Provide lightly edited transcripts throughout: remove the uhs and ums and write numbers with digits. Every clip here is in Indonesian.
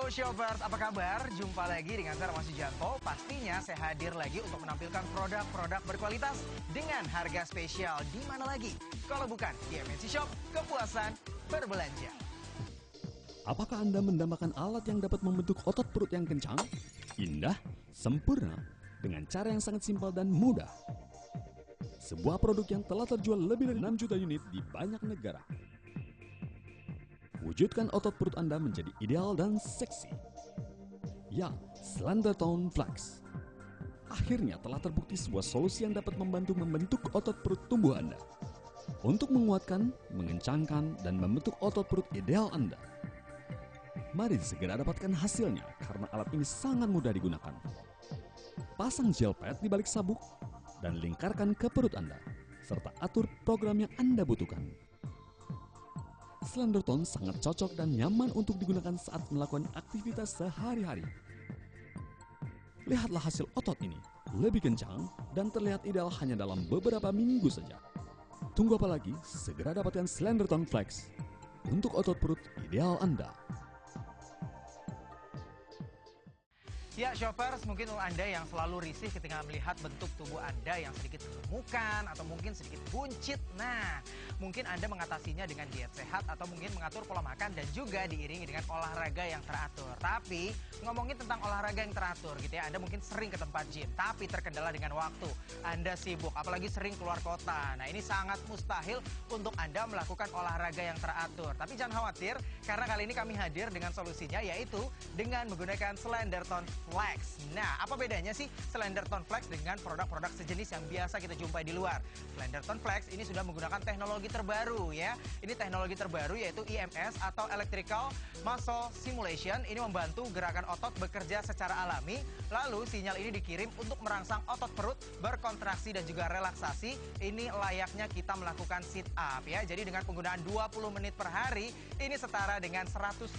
Halo Shoppers, apa kabar? Jumpa lagi dengan saya Mas Sujanto. Pastinya saya hadir lagi untuk menampilkan produk-produk berkualitas dengan harga spesial. Di mana lagi? Kalau bukan di MNC Shop, kepuasan berbelanja. Apakah Anda mendambakan alat yang dapat membentuk otot perut yang kencang, indah, sempurna, dengan cara yang sangat simpel dan mudah? Sebuah produk yang telah terjual lebih dari 6 juta unit di banyak negara. Wujudkan otot perut Anda menjadi ideal dan seksi. Ya, Slender Tone Flex. Akhirnya telah terbukti sebuah solusi yang dapat membantu membentuk otot perut tubuh Anda. Untuk menguatkan, mengencangkan, dan membentuk otot perut ideal Anda. Mari segera dapatkan hasilnya karena alat ini sangat mudah digunakan. Pasang gel pad di balik sabuk dan lingkarkan ke perut Anda, serta atur program yang Anda butuhkan. Slender Tone sangat cocok dan nyaman untuk digunakan saat melakukan aktivitas sehari-hari. Lihatlah hasil otot ini, lebih kencang dan terlihat ideal hanya dalam beberapa minggu saja. Tunggu apa lagi? Segera dapatkan Slender Tone Flex untuk otot perut ideal Anda. Ya Shoppers, mungkin Anda yang selalu risih ketika melihat bentuk tubuh Anda yang sedikit gemukan atau mungkin sedikit buncit. Nah, mungkin Anda mengatasinya dengan diet sehat atau mungkin mengatur pola makan dan juga diiringi dengan olahraga yang teratur. Tapi ngomongin tentang olahraga yang teratur gitu ya, Anda mungkin sering ke tempat gym tapi terkendala dengan waktu. Anda sibuk, apalagi sering keluar kota. Nah, ini sangat mustahil untuk Anda melakukan olahraga yang teratur. Tapi jangan khawatir, karena kali ini kami hadir dengan solusinya, yaitu dengan menggunakan Slender Tone Flex. Nah, apa bedanya sih Slender Tone Flex dengan produk-produk sejenis yang biasa kita jumpai di luar? Slender Tone Flex ini sudah menggunakan teknologi terbaru ya. Ini teknologi terbaru yaitu EMS atau Electrical Muscle Simulation. Ini membantu gerakan otot bekerja secara alami. Lalu sinyal ini dikirim untuk merangsang otot perut berkontraksi dan juga relaksasi. Ini layaknya kita melakukan sit up ya. Jadi dengan penggunaan 20 menit per hari, ini setara dengan 120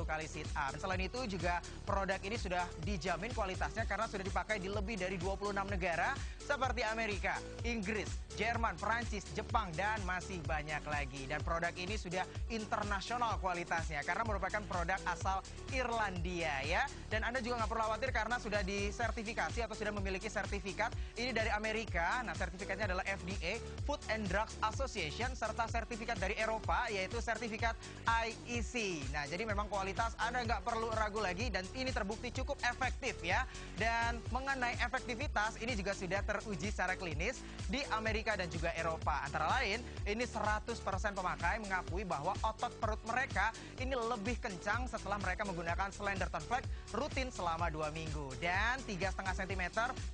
kali sit up. Dan selain itu juga produk ini sudah dijamin kualitasnya karena sudah dipakai di lebih dari 26 negara seperti Amerika, Inggris, Jerman, Perancis, Jepang, dan masih banyak lagi. Dan produk ini sudah internasional kualitasnya karena merupakan produk asal Irlandia ya. Dan Anda juga nggak perlu khawatir karena sudah disertifikasi atau sudah memiliki sertifikat. Ini dari Amerika. Nah, sertifikatnya adalah FDA, Food and Drugs Association, serta sertifikat dari Eropa yaitu sertifikat IEC. Nah, jadi memang kualitas Anda nggak perlu ragu lagi dan ini terbukti cukup efektif ya. Dan mengenai efektivitas ini juga sudah teruji secara klinis di Amerika dan juga Eropa. Antara lain, ini 100% pemakai mengakui bahwa otot perut mereka ini lebih kencang setelah mereka menggunakan Slender Tone Flex rutin selama 2 minggu. Dan 3,5 cm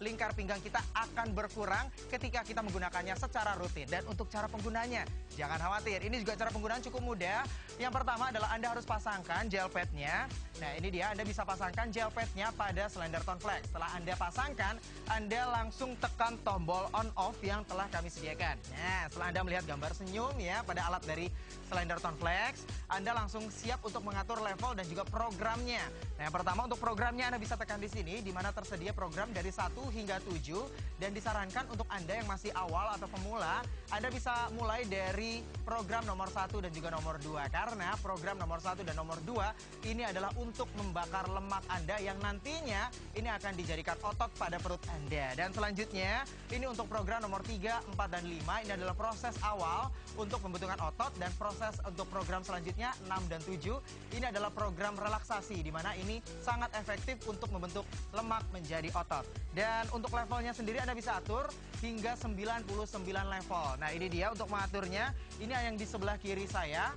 lingkar pinggang kita akan berkurang ketika kita menggunakannya secara rutin. Dan untuk cara penggunanya, jangan khawatir. Ini juga cara penggunaan cukup mudah. Yang pertama adalah Anda harus pasangkan gel padnya. Nah, ini dia, Anda bisa pasangkan gel padnya pada Slender Tone Flex. Setelah Anda pasangkan, Anda langsung tekan tombol on off yang telah kami sediakan. Nah, setelah Anda melihat gambar senyum ya pada alat dari Slender Tone Flex, Anda langsung siap untuk mengatur level dan juga programnya. Nah, yang pertama untuk programnya Anda bisa tekan di sini, di mana tersedia program dari 1 hingga 7, dan disarankan untuk Anda yang masih awal atau pemula, Anda bisa mulai dari program nomor 1 dan juga nomor 2, karena program nomor 1 dan nomor 2 ini adalah untuk membakar lemak Anda yang nantinya ini akan dijadikan otot pada perut Anda. Dan selanjutnya, ini untuk program nomor 3, 4, dan 5, ini adalah proses awal untuk pembentukan otot, dan proses untuk program selanjutnya 6 dan 7, ini adalah program relaksasi, di mana ini sangat efektif untuk membentuk lemak menjadi otot. Dan untuk levelnya sendiri Anda bisa atur hingga 99 level. Nah, ini dia untuk mengaturnya. Ini yang di sebelah kiri saya.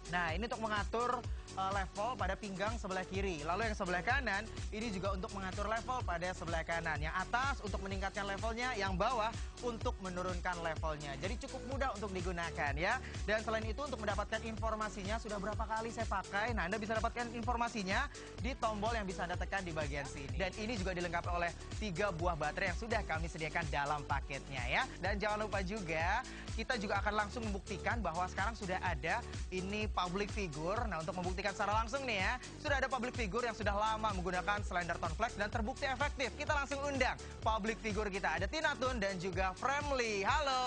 Nah, ini untuk mengatur level pada pinggang sebelah kiri. Lalu yang sebelah kanan, ini juga untuk mengatur level pada sebelah kanan. Yang atas untuk meningkatkan levelnya, yang bawah untuk menurunkan levelnya. Jadi cukup mudah untuk digunakan ya. Dan selain itu untuk mendapatkan informasinya, sudah berapa kali saya pakai, nah Anda bisa dapatkan informasinya di tombol yang bisa Anda tekan di bagian sini. Dan ini juga dilengkapi oleh 3 buah baterai yang sudah kami sediakan dalam paketnya ya. Dan jangan lupa juga, kita juga akan langsung membuktikan bahwa sekarang sudah ada ini public figure. Nah, untuk membuktikan secara langsung nih ya, sudah ada public figure yang sudah lama menggunakan Slender Tone Flex dan terbukti efektif. Kita langsung undang public figure kita, ada Tina Toon dan juga Framly. Halo.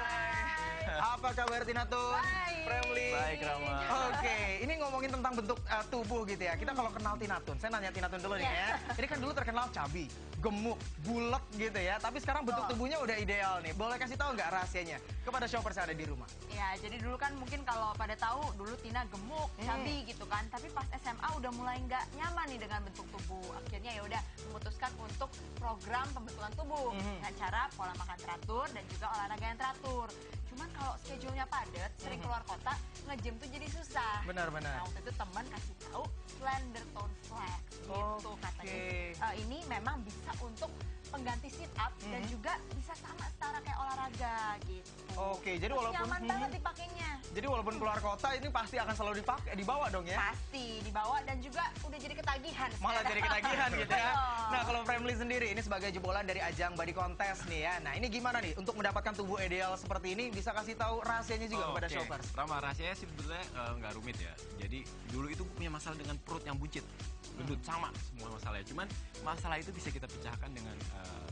Hai. Apa kabar Tina Tun? Baik. Friendly? Baik, Rama. Oke, ini ngomongin tentang bentuk tubuh gitu ya. Kita kalau kenal Tina Tun, saya nanya Tina Tun dulu nih ya. Ini kan dulu terkenal cabi, gemuk, bulat gitu ya. Tapi sekarang bentuk tubuhnya udah ideal nih. Boleh kasih tahu nggak rahasianya kepada shoppers yang ada di rumah? Ya, jadi dulu kan mungkin kalau pada tahu dulu Tina gemuk, cabi gitu kan. Tapi pas SMA udah mulai nggak nyaman nih dengan bentuk tubuh. Akhirnya ya udah memutuskan untuk program pembentukan tubuh dengan cara pola makan teratur dan juga olahraga yang teratur. Cuman kalau schedule-nya padat, sering keluar kota, nge-gym tuh jadi susah. Benar-benar. Nah, waktu itu teman kasih tahu Slender Tone Flex gitu katanya. Ini memang bisa untuk pengganti sit up dan juga bisa sama setara kayak olahraga gitu. Oke, jadi Terus walaupun nyaman banget dipakainya. jadi walaupun keluar kota ini pasti akan selalu dipakai, dibawa dong ya. Pasti dibawa dan juga udah jadi ketagihan. Malah jadi ketagihan gitu ya. Betul. Nah, kalau Family sendiri ini sebagai jebolan dari ajang body contest nih ya. Nah, ini gimana nih untuk mendapatkan tubuh ideal seperti ini? Bisa kasih tahu rahasianya juga kepada shoppers. Rama, rahasianya sih sebetulnya nggak rumit ya. Jadi dulu itu punya masalah dengan perut yang buncit. Gendut sama semua masalahnya. Cuman masalah itu bisa kita pecahkan dengan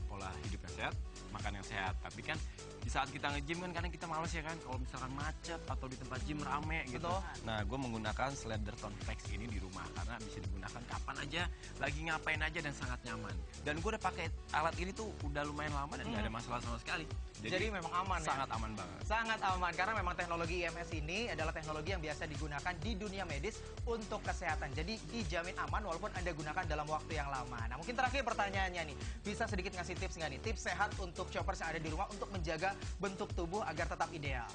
pola hidup yang sehat, makan yang sehat. Tapi kan di saat kita nge-gym kan kadang kita males ya kan kalau misalkan macet atau di tempat gym rame gitu. Betul. Nah, gue menggunakan Slender Tone Flex ini di rumah karena bisa digunakan kapan aja, lagi ngapain aja dan sangat nyaman. Dan gue udah pakai alat ini tuh udah lumayan lama dan nggak ada masalah sama sekali. Jadi memang aman ya? Sangat aman banget. Sangat aman karena memang teknologi IMS ini adalah teknologi yang biasa digunakan di dunia medis untuk kesehatan. Jadi dijamin aman walaupun Anda gunakan dalam waktu yang lama. Nah, mungkin terakhir pertanyaannya nih, bisa sedikit ngasih tips nggak nih? Tips sehat untuk shoppers yang ada di rumah untuk menjaga bentuk tubuh agar tetap ideal.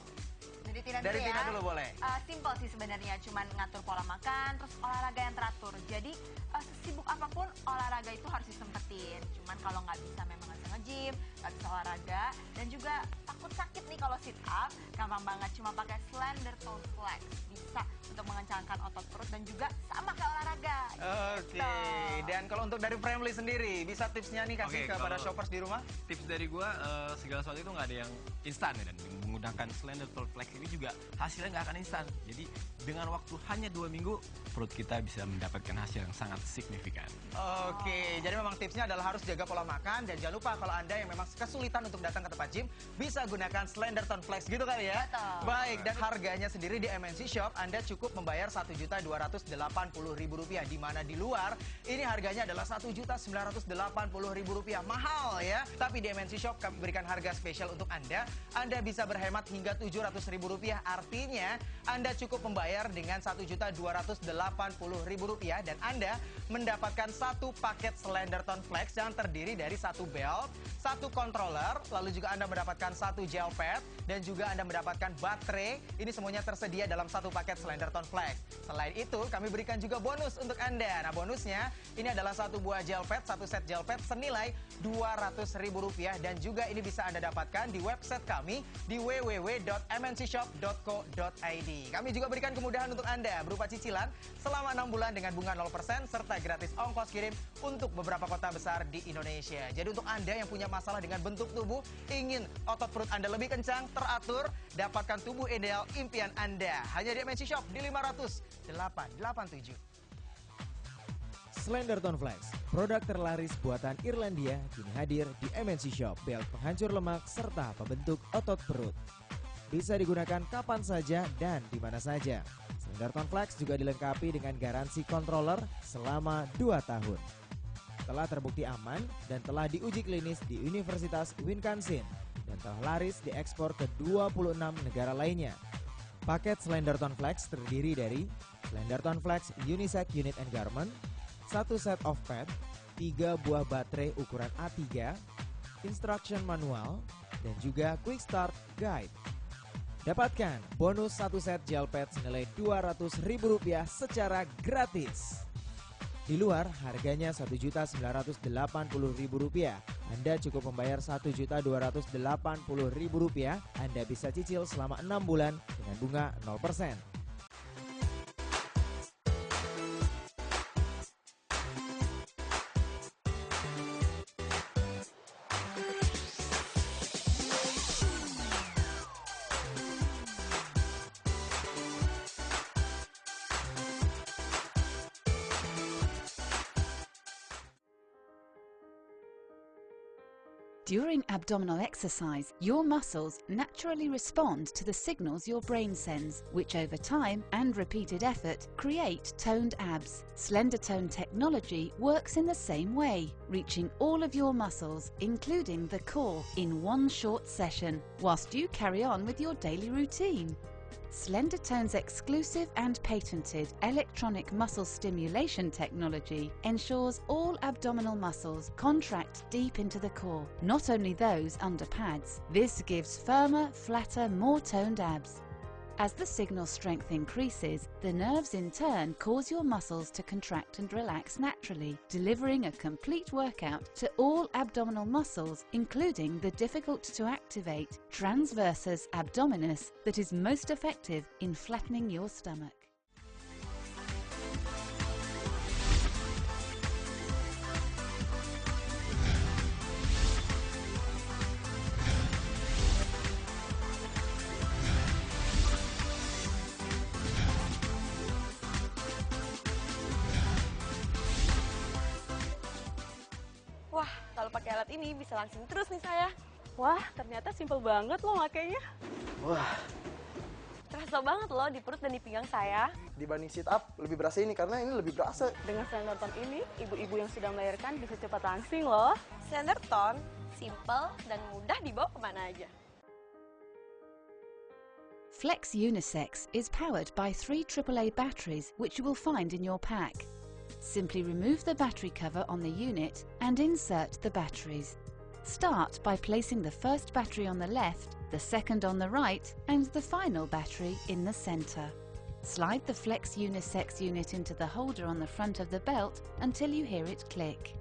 Dari Tina dulu boleh. Simple sih sebenarnya, cuman ngatur pola makan, terus olahraga yang teratur. Jadi sesibuk apapun olahraga itu harus disempetin. Cuman kalau nggak bisa memang nggak bisa nge-gym, nggak bisa olahraga, dan juga takut sakit nih kalau sit up, gampang banget cuma pakai Slender Tone Flex. Bisa untuk mengencangkan otot perut dan juga sama kayak olahraga. Oke, Gitu. dan kalau untuk dari Family sendiri, bisa tipsnya nih kasih Oke, kepada kalau- shoppers di rumah? Tips dari gue, segala sesuatu itu nggak ada yang instan ya, dan menggunakan Slender Tone Flex ini juga hasilnya nggak akan instan. Jadi dengan waktu hanya 2 minggu, perut kita bisa mendapatkan hasil yang sangat signifikan. Oke, jadi memang tipsnya adalah harus jaga pola makan dan jangan lupa kalau Anda yang memang kesulitan untuk datang ke tempat gym bisa gunakan Slender Tone Flex gitu kali ya. Betul. Baik, dan harganya sendiri di MNC Shop Anda cukup membayar Rp1.280.000 di mana di luar ini harganya adalah Rp1.980.000. Mahal ya. Tapi di MNC Shop kami berikan harga spesial untuk Anda. Anda bisa berhemat hingga Rp700.000. Artinya Anda cukup membayar dengan Rp1.280.000 dan Anda mendapatkan satu paket Slender Tone Flex yang terdiri dari satu belt, satu controller, lalu juga Anda mendapatkan satu gel pad dan juga Anda mendapatkan baterai. Ini semuanya tersedia dalam satu paket Slender Tone Flex. Selain itu, kami berikan juga bonus untuk Anda. Nah, bonusnya ini adalah satu buah gel pad, satu set gel pad senilai Rp200.000 dan juga ini bisa Anda dapatkan di website kami di www.mncshop.co.id. Kami juga berikan kemudahan untuk Anda berupa cicilan selama 6 bulan dengan bunga 0% serta gratis ongkos kirim untuk beberapa kota besar di Indonesia. Jadi untuk Anda yang punya masalah dengan bentuk tubuh, ingin otot perut Anda lebih kencang, teratur, dapatkan tubuh ideal impian Anda. Hanya di MNC Shop di 500-887. Slender Tone Flex, produk terlaris buatan Irlandia, kini hadir di MNC Shop, belt penghancur lemak serta pembentuk otot perut. Bisa digunakan kapan saja dan di mana saja. Slender Tone Flex juga dilengkapi dengan garansi controller selama 2 tahun. Telah terbukti aman dan telah diuji klinis di Universitas Wisconsin dan telah laris diekspor ke 26 negara lainnya. Paket Slender Tone Flex terdiri dari Slender Tone Flex Unisex Unit and Garment, 1 set of pad, 3 buah baterai ukuran A3, instruction manual, dan juga quick start guide. Dapatkan bonus 1 set gel pad senilai Rp200.000 secara gratis. Di luar harganya Rp1.980.000. Anda cukup membayar Rp1.280.000. Anda bisa cicil selama 6 bulan dengan bunga 0%. During abdominal exercise, your muscles naturally respond to the signals your brain sends, which over time and repeated effort create toned abs. Slender Tone technology works in the same way, reaching all of your muscles, including the core, in one short session, whilst you carry on with your daily routine. Slender Tone's exclusive and patented electronic muscle stimulation technology ensures all abdominal muscles contract deep into the core, not only those under pads. This gives firmer, flatter, more toned abs. As the signal strength increases, the nerves in turn cause your muscles to contract and relax naturally, delivering a complete workout to all abdominal muscles, including the difficult to activate transversus abdominis that is most effective in flattening your stomach. Wah, kalau pakai alat ini bisa langsing terus nih saya. Wah, ternyata simpel banget loh makainya. Wah, Terasa banget loh di perut dan di pinggang saya. dibanding sit up lebih berasa ini karena ini lebih berasa. Dengan Slender Tone ini, ibu-ibu yang sudah melahirkan bisa cepat langsing loh. Slender Tone, simple dan mudah dibawa kemana aja. Flex Unisex is powered by 3 AAA batteries which you will find in your pack. Simply remove the battery cover on the unit and insert the batteries. Start by placing the first battery on the left, the second on the right, and the final battery in the center. Slide the Flex Unisex unit into the holder on the front of the belt until you hear it click.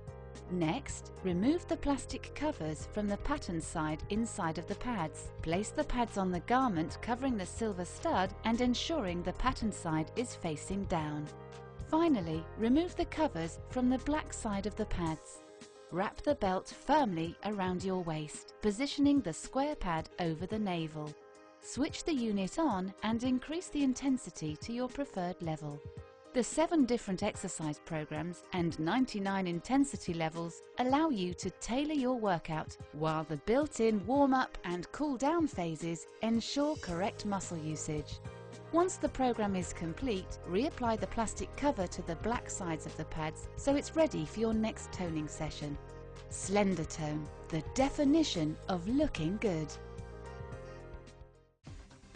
Next, remove the plastic covers from the pattern side inside of the pads. Place the pads on the garment covering the silver stud and ensuring the pattern side is facing down. Finally, remove the covers from the black side of the pads. Wrap the belt firmly around your waist, positioning the square pad over the navel. Switch the unit on and increase the intensity to your preferred level. The 7 different exercise programs and 99 intensity levels allow you to tailor your workout, while the built-in warm-up and cool-down phases ensure correct muscle usage. Once the program is complete, reapply the plastic cover to the black sides of the pads so it's ready for your next toning session. Slender Tone, the definition of looking good.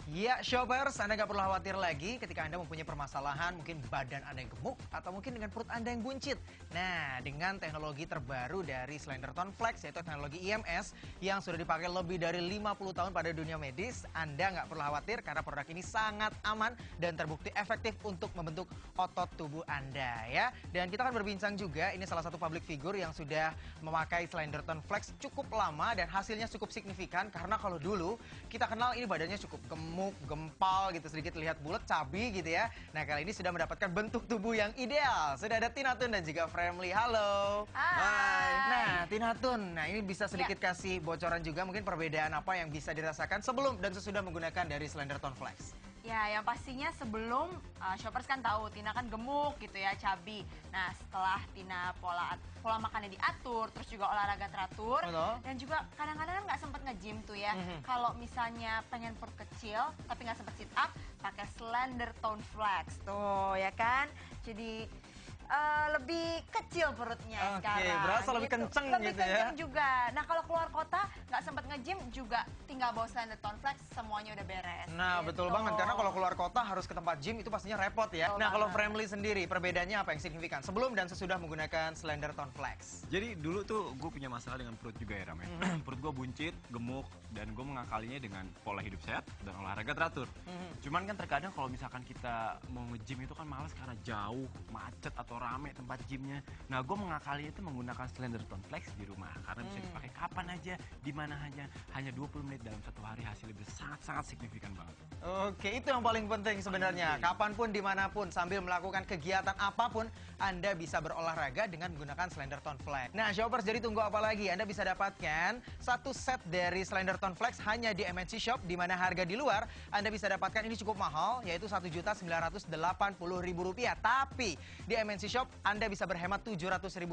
Ya, shoppers, Anda nggak perlu khawatir lagi ketika Anda mempunyai permasalahan, mungkin badan Anda yang gemuk, atau mungkin dengan perut Anda yang buncit. Nah, dengan teknologi terbaru dari Slender Tone Flex, yaitu teknologi IMS, yang sudah dipakai lebih dari 50 tahun pada dunia medis, Anda nggak perlu khawatir karena produk ini sangat aman dan terbukti efektif untuk membentuk otot tubuh Anda, ya. Dan kita akan berbincang juga, ini salah satu public figure yang sudah memakai Slender Tone Flex cukup lama dan hasilnya cukup signifikan, karena kalau dulu kita kenal ini badannya cukup gemuk, gempal gitu, sedikit terlihat bulat, cabi gitu ya. Nah, kali ini sudah mendapatkan bentuk tubuh yang ideal. Sudah ada Tina Tun dan juga Fremly. Halo. Hai. Nah, Tina Tun, nah ini bisa sedikit kasih bocoran juga mungkin perbedaan apa yang bisa dirasakan sebelum dan sesudah menggunakan dari Slender Tone Flex. Ya, yang pastinya sebelum shoppers kan tahu Tina kan gemuk gitu ya, cabi. Nah, setelah Tina pola makannya diatur, terus juga olahraga teratur, Betul. dan juga kadang-kadang kan nggak sempet nge-gym tuh ya. Kalau misalnya pengen perut kecil tapi nggak sempet sit up, pakai Slender Tone Flex tuh ya kan. Jadi lebih kecil perutnya Oke, sekarang. berasa lebih kenceng lebih gitu ya. kenceng juga. Nah, kalau keluar kota nggak sempet nge-gym juga tinggal bawa Slender Tone Flex, semuanya udah beres. Nah, gitu. betul banget, karena kalau keluar kota harus ke tempat gym itu pastinya repot ya. Betul Nah, kalau banget. Fremly sendiri, perbedaannya apa yang signifikan sebelum dan sesudah menggunakan Slender Tone Flex? Jadi dulu tuh gue punya masalah dengan perut juga ya Ram ya. Perut gue buncit, gemuk, dan gue mengakalinya dengan pola hidup sehat dan olahraga teratur. Cuman kan terkadang kalau misalkan kita mau nge-gym itu kan males karena jauh, macet atau rame tempat gymnya. Nah, gue mengakalinya itu menggunakan Slender Tone Flex di rumah karena bisa dipakai kapan aja, di mana aja. Hanya 20 menit dalam satu hari, hasilnya bisa sangat-sangat signifikan banget. Oke, itu yang paling penting sebenarnya. Kapanpun, dimanapun, sambil melakukan kegiatan apapun, Anda bisa berolahraga dengan menggunakan Slender Tone Flex. Nah, shoppers, jadi tunggu apa lagi? Anda bisa dapatkan satu set dari Slender Tone Flex hanya di MNC Shop, di mana harga di luar Anda bisa dapatkan ini cukup mahal, yaitu Rp1.980.000. Tapi di MNC Shop Anda bisa berhemat Rp700.000,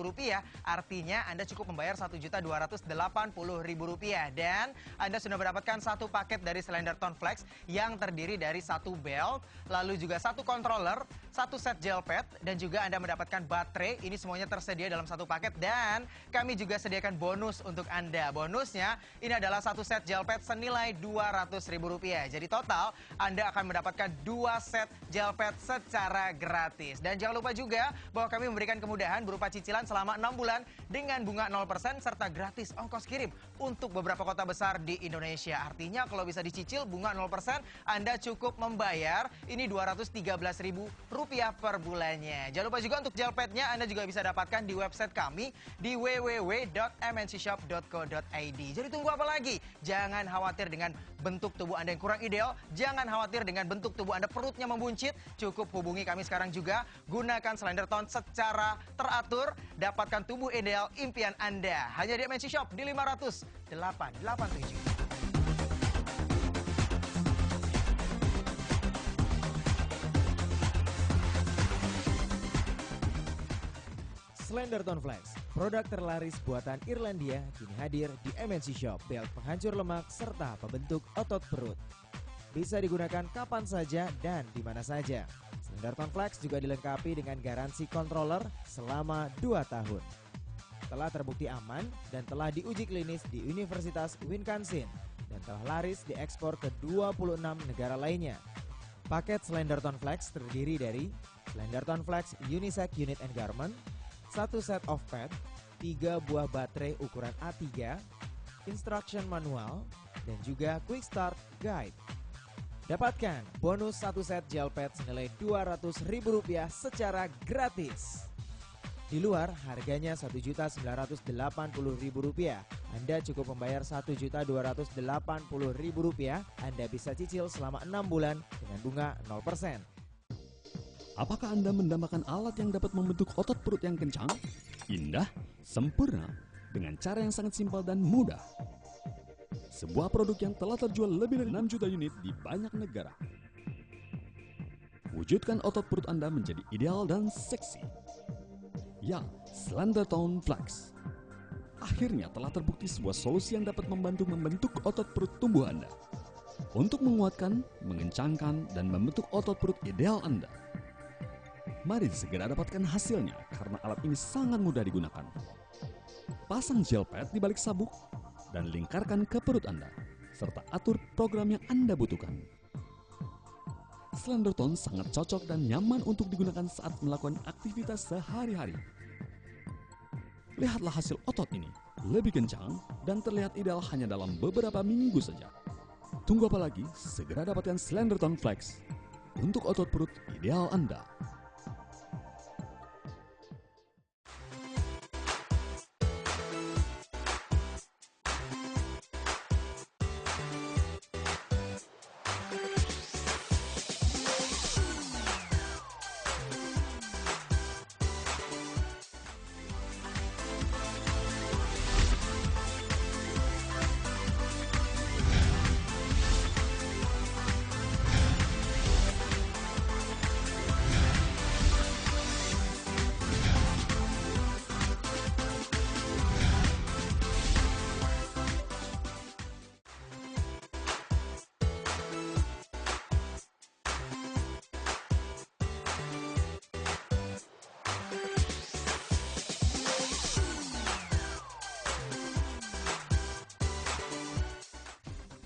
artinya Anda cukup membayar Rp1.280.000 Rp80.000. Dan Anda sudah mendapatkan satu paket dari Slenderton Flex yang terdiri dari satu belt, lalu juga satu controller, satu set gel pad, dan juga Anda mendapatkan baterai. Ini semuanya tersedia dalam satu paket dan kami juga sediakan bonus untuk Anda. Bonusnya ini adalah satu set gel pad senilai Rp200.000. Jadi total Anda akan mendapatkan 2 set gel pad secara gratis. Dan jangan lupa juga bahwa kami memberikan kemudahan berupa cicilan selama 6 bulan dengan bunga 0% serta gratis ongkos kirim untuk beberapa kota besar di Indonesia. Artinya kalau bisa dicicil bunga 0%, Anda cukup membayar ini Rp213.000 per bulannya. Jangan lupa juga untuk gel padnya Anda juga bisa dapatkan di website kami di www.mncshop.co.id. Jadi tunggu apa lagi? Jangan khawatir dengan bentuk tubuh Anda yang kurang ideal, jangan khawatir dengan bentuk tubuh Anda perutnya membuncit, cukup hubungi kami sekarang juga. Gunakan Slenderton secara teratur, dapatkan tubuh ideal impian Anda. Hanya di MNC Shop di 500-887. Slenderton Flex, produk terlaris buatan Irlandia, kini hadir di MNC Shop, belt penghancur lemak serta pembentuk otot perut. Bisa digunakan kapan saja dan di mana saja. Slenderton Flex juga dilengkapi dengan garansi controller selama 2 tahun. Telah terbukti aman dan telah diuji klinis di Universitas Wisconsin dan telah laris diekspor ke 26 negara lainnya. Paket Slenderton Flex terdiri dari Slenderton Flex Unisex Unit and Garment, 1 set of pad, 3 buah baterai ukuran A3, instruction manual, dan juga quick start guide. Dapatkan bonus 1 set gel pad senilai Rp200.000 secara gratis. Di luar harganya Rp1.980.000. Anda cukup membayar Rp1.280.000. Anda bisa cicil selama 6 bulan dengan bunga 0%. Apakah Anda mendambakan alat yang dapat membentuk otot perut yang kencang, indah, sempurna, dengan cara yang sangat simpel dan mudah? Sebuah produk yang telah terjual lebih dari 6 juta unit di banyak negara. Wujudkan otot perut Anda menjadi ideal dan seksi. Ya, Slenderton Flex. Akhirnya telah terbukti sebuah solusi yang dapat membantu membentuk otot perut tubuh Anda. Untuk menguatkan, mengencangkan, dan membentuk otot perut ideal Anda. Mari segera dapatkan hasilnya karena alat ini sangat mudah digunakan. Pasang gel pad di balik sabuk dan lingkarkan ke perut Anda, serta atur program yang Anda butuhkan. Slenderton sangat cocok dan nyaman untuk digunakan saat melakukan aktivitas sehari-hari. Lihatlah hasil otot ini, lebih kencang dan terlihat ideal hanya dalam beberapa minggu saja. Tunggu apa lagi? Segera dapatkan Slenderton Flex untuk otot perut ideal Anda.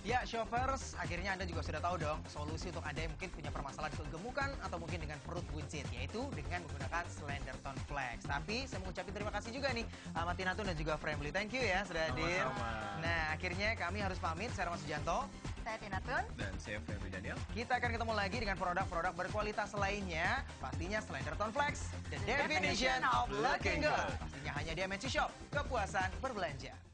Ya, shoppers, akhirnya Anda juga sudah tahu dong solusi untuk Anda yang mungkin punya permasalahan kegemukan atau mungkin dengan perut buncit, yaitu dengan menggunakan Slenderton Flex. Tapi saya mau ucapin terima kasih juga nih sama Tina Tun dan juga Friendly. Thank you ya sudah hadir. Nah, akhirnya kami harus pamit. Saya Rama Sujanto. Saya Tina Tun. Dan saya Febri Daniel. Kita akan ketemu lagi dengan produk-produk berkualitas lainnya. Pastinya Slenderton Flex, the definition of looking good. Pastinya hanya di MNC Shop, kepuasan berbelanja.